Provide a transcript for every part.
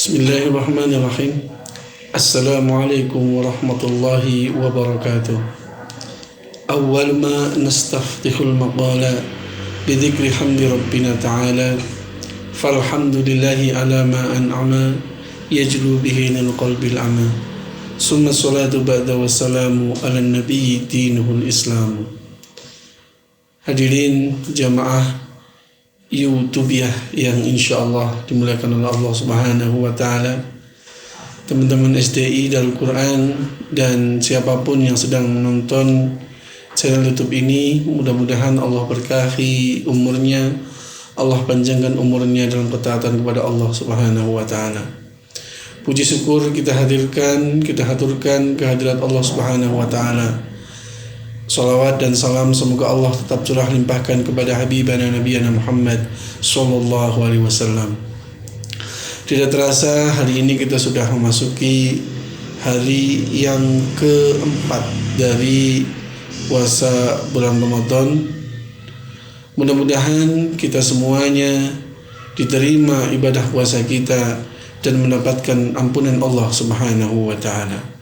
Bismillahirrahmanirrahim. Assalamualaikum warahmatullahi wabarakatuh. Awwal ma nastaftihul maqala bidzikri hamdi rabbina ta'ala. Falhamdulillahi ala ma an'ama yajlu bihi lil qalbil ama. Summa salatu ba'da wassalamu ala nabiyyi dinuhul islam. Hadirin jamaah YouTubiah yang insyaallah dimuliakan oleh Allah Subhanahu wa taala, teman-teman SDI Darul Quran dan siapapun yang sedang menonton channel YouTube ini, mudah-mudahan Allah berkahi umurnya, Allah panjangkan umurnya dalam ketaatan kepada Allah Subhanahu wa taala. Puji syukur kita haturkan kehadirat Allah Subhanahu wa taala. Salawat dan salam semoga Allah tetap curah limpahkan kepada Habibana Nabiyana Muhammad sallallahu alaihi wasallam. Tidak terasa hari ini kita sudah memasuki hari yang keempat dari puasa bulan Ramadan. Mudah-mudahan kita semuanya diterima ibadah puasa kita dan mendapatkan ampunan Allah Subhanahu wa taala.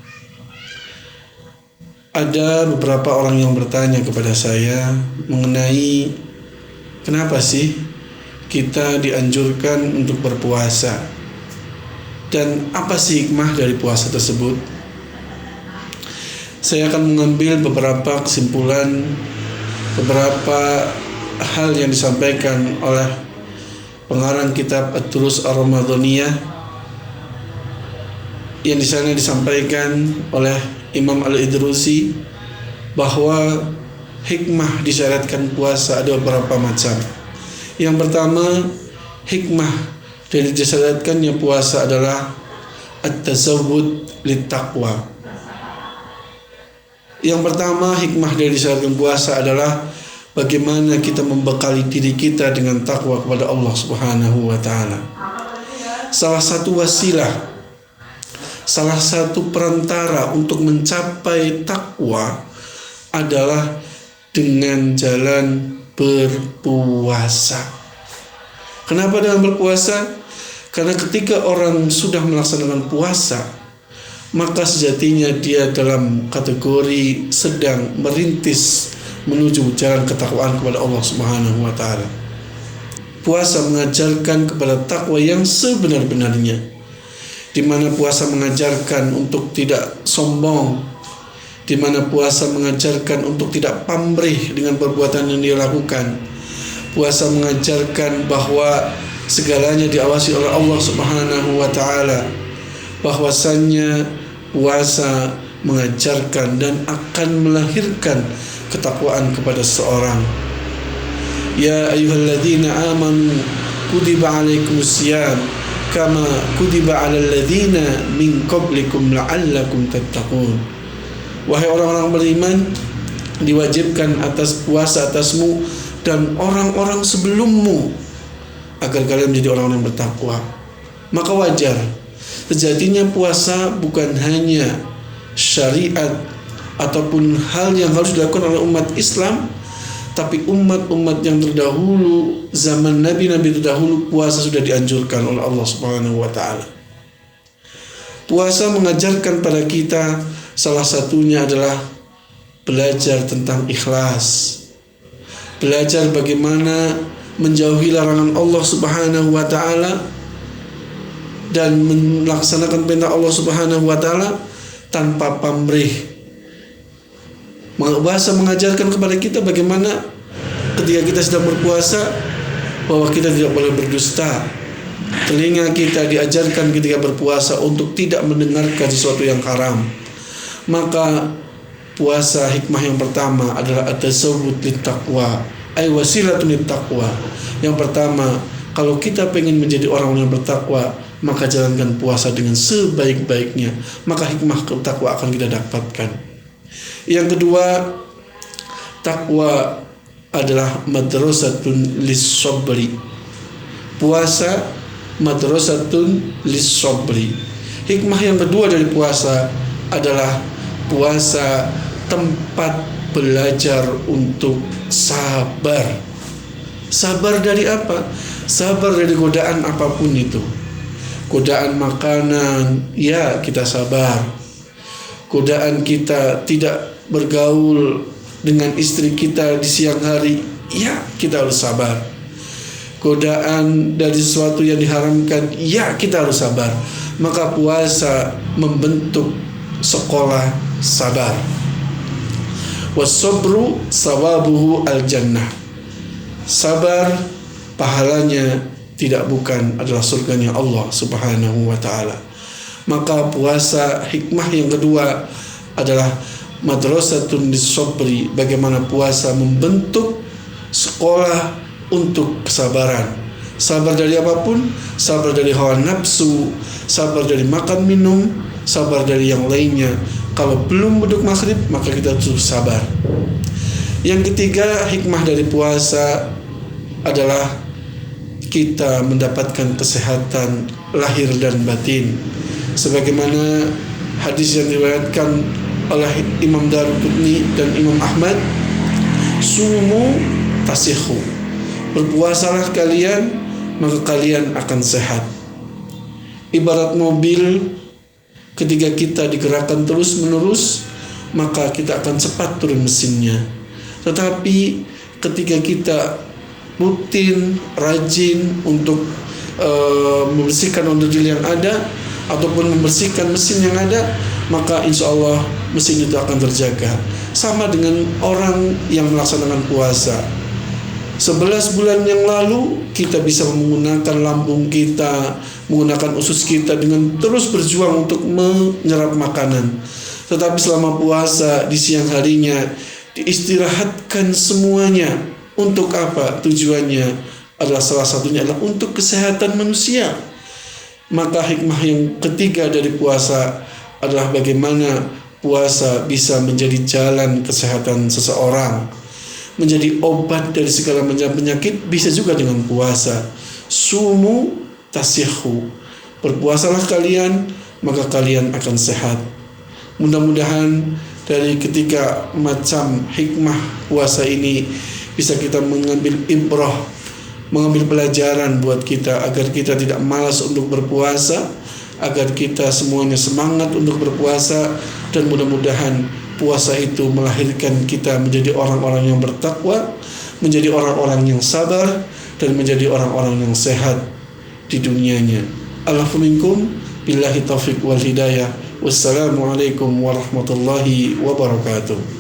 Ada beberapa orang yang bertanya kepada saya mengenai kenapa sih kita dianjurkan untuk berpuasa dan apa sih hikmah dari puasa tersebut. Saya akan mengambil beberapa kesimpulan, beberapa hal yang disampaikan oleh pengarang kitab Ad-Durus Ar-Ramadhaniyah yang di sana disampaikan oleh Imam Al-Idrusi bahwa hikmah disyaratkan puasa ada beberapa macam. Yang pertama, hikmah dari disyaratkannya puasa adalah at-tazawwud lit-taqwa. Yang pertama, hikmah dari disyaratkan puasa adalah bagaimana kita membekali diri kita dengan takwa kepada Allah Subhanahu wa taala. Salah satu wasilah, salah satu perantara untuk mencapai takwa adalah dengan jalan berpuasa. Kenapa dengan berpuasa? Karena ketika orang sudah melaksanakan puasa, maka sejatinya dia dalam kategori sedang merintis menuju jalan ketakwaan kepada Allah Subhanahu wa taala. Puasa mengajarkan kepada takwa yang sebenar-benarnya, di mana puasa mengajarkan untuk tidak sombong, di mana puasa mengajarkan untuk tidak pamrih dengan perbuatan yang dia lakukan. Puasa mengajarkan bahwa segalanya diawasi oleh Allah Subhanahu wa taala. Bahwasannya puasa mengajarkan dan akan melahirkan ketakwaan kepada seorang. Ya ayyuhalladzina amanu kutiba alaikumusiyam kama kutiba 'alal ladzina min qablikum la'allakum tattaqun. Wahai orang-orang beriman, diwajibkan atas puasa atasmu dan orang-orang sebelummu agar kalian menjadi orang-orang yang bertakwa. Maka wajar, sejatinya puasa bukan hanya syariat ataupun hal yang harus dilakukan oleh umat Islam, tapi umat-umat yang terdahulu, zaman nabi-nabi terdahulu, puasa sudah dianjurkan oleh Allah Subhanahu wa taala. Puasa mengajarkan pada kita salah satunya adalah belajar tentang ikhlas. Belajar bagaimana menjauhi larangan Allah Subhanahu wa taala dan melaksanakan perintah Allah Subhanahu wa taala tanpa pamrih. Puasa mengajarkan kepada kita bagaimana ketika kita sedang berpuasa bahwa kita tidak boleh berdusta. Telinga kita diajarkan ketika berpuasa untuk tidak mendengarkan sesuatu yang haram. Maka puasa hikmah yang pertama adalah at-tazawwud lit-taqwa, ay wasilatun lit-taqwa. Yang pertama, kalau kita pengen menjadi orang yang bertakwa, maka jalankan puasa dengan sebaik-baiknya, maka hikmah takwa akan kita dapatkan. Yang kedua, takwa adalah madrasatun lis-sabri. Puasa madrasatun lis-sabri. Hikmah yang kedua dari puasa adalah puasa tempat belajar untuk sabar. Sabar dari apa? Sabar dari godaan apapun itu. Godaan makanan, ya kita sabar. Godaan kita tidak bergaul dengan istri kita di siang hari, ya kita harus sabar. Godaan dari sesuatu yang diharamkan, ya kita harus sabar. Maka puasa membentuk sekolah sabar. Was-sabru sawabuhu al-jannah. Sabar pahalanya tidak bukan adalah surganya Allah Subhanahu wa ta'ala. Maka puasa, hikmah yang kedua adalah madrasatun lis-sabri, bagaimana puasa membentuk sekolah untuk kesabaran. Sabar dari apapun, sabar dari hawa nafsu, sabar dari makan minum, sabar dari yang lainnya. Kalau belum beduk maghrib, maka kita terus sabar. Yang ketiga, hikmah dari puasa adalah kita mendapatkan kesehatan lahir dan batin. Sebagaimana hadis yang diriwayatkan oleh Imam Daruqutni dan Imam Ahmad, sumu tasihu, berpuasalah kalian maka kalian akan sehat. Ibarat mobil, ketika kita digerakkan terus menerus, maka kita akan cepat turun mesinnya. Tetapi ketika kita rutin, rajin untuk membersihkan onderdil yang ada ataupun membersihkan mesin yang ada, maka insya Allah mesin itu akan terjaga. Sama dengan orang yang melaksanakan puasa. 11 bulan yang lalu kita bisa menggunakan lambung kita, menggunakan usus kita dengan terus berjuang untuk menyerap makanan. Tetapi selama puasa di siang harinya diistirahatkan semuanya. Untuk apa? Tujuannya adalah salah satunya adalah untuk kesehatan manusia. Maka hikmah yang ketiga dari puasa adalah bagaimana puasa bisa menjadi jalan kesehatan seseorang, menjadi obat dari segala macam penyakit, bisa juga dengan puasa. Sumu tasihu, berpuasalah kalian maka kalian akan sehat. Mudah-mudahan dari ketiga macam hikmah puasa ini bisa kita mengambil ibrah, mengambil pelajaran buat kita agar kita tidak malas untuk berpuasa, agar kita semuanya semangat untuk berpuasa, dan mudah-mudahan puasa itu melahirkan kita menjadi orang-orang yang bertakwa, menjadi orang-orang yang sabar, dan menjadi orang-orang yang sehat di dunianya. Allahu minkum, billahi taufiq wal hidayah. Wassalamualaikum warahmatullahi wabarakatuh.